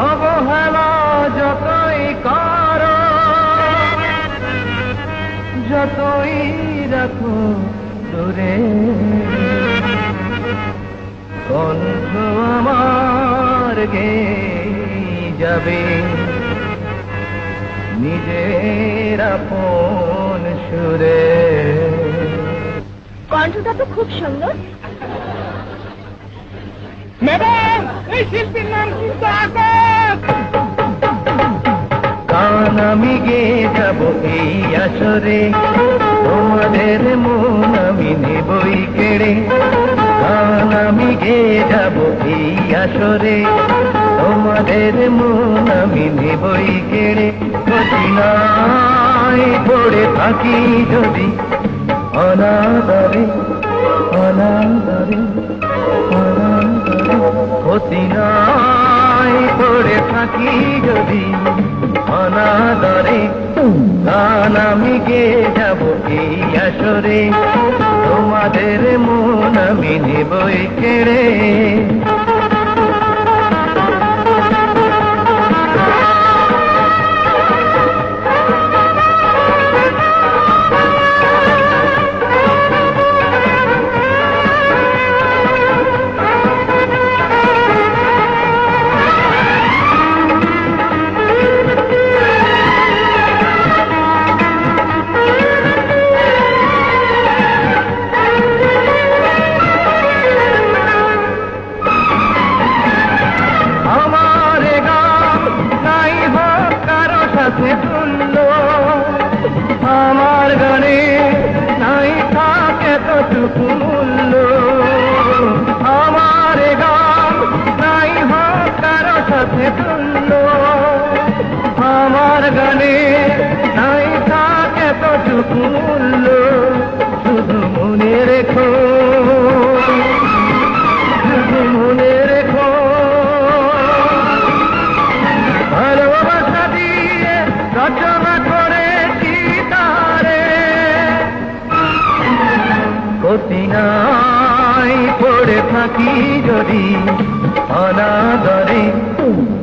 অবহেলা যতই করো, যতই রাখো দূরে, কণ্ঠ আমার গেয়ে যাবে নিজের আপন সুরে। কণ্ঠটা তো খুব সুন্দর। ম্যাডাম, এই শিল্পীর নাম কিন্তু আকাশ। গান আমি গেয়ে যাব এই আসরে, তোমাদের মন আমি নেবই কেড়ে। গান আমি গেয়ে যাব এই আসরে, তোমাদের মন আমি নেবই কেড়ে। কঠিনায় পড়ে থাকি যদি অনাদরে, অনাদরে, অনাদরে, কঠিনায় পড়ে থাকি যদি অনাদরে। গান আমি গেয়ে যাব এই আসরে, তোমাদের মন আমি নেবই কেড়ে। আমার গানে নাই থাকে কতটুকু মূল্য, আমার গান নাই হোক কারো সাথে তুল্য। আমার গানে নাই থাকে কতটুকু মূল্য, শুধু মনে রেখো, শুধু মনে রেখো, ভালোবাসা দিয়ে রচনা করেছি তারে। কঠিনায় পড়ে থাকি যদি অনাদরে,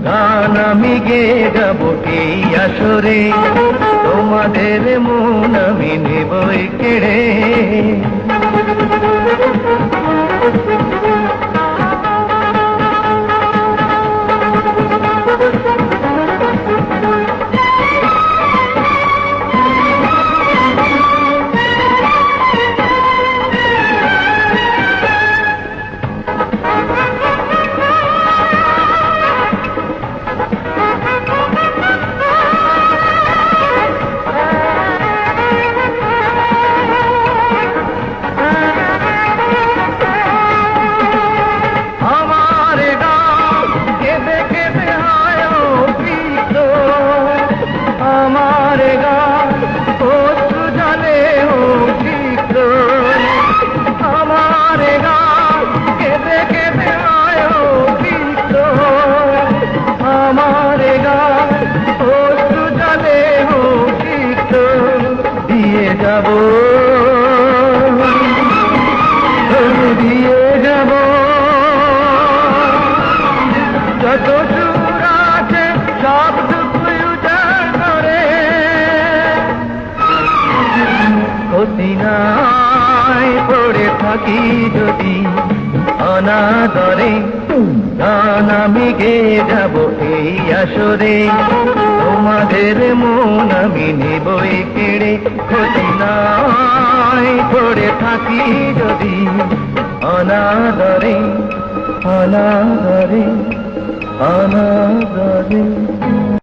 গান আমি গেয়ে যাব এই আসরে, তোমাদের মন আমি নেবই কেড়ে। দিয়ে যাব যত সুর আছে সব দুঃখ উজাড় করে। কঠিনায় পড়ে থাকি যদি অনাদরে, গান আমি গেয়ে যাব এই আসরে, তোমাদের মন আমি নেবই কেড়ে। কঠিনায় পড়ে থাকি যদি অনাদরে, অনাদরে, অনাদরে।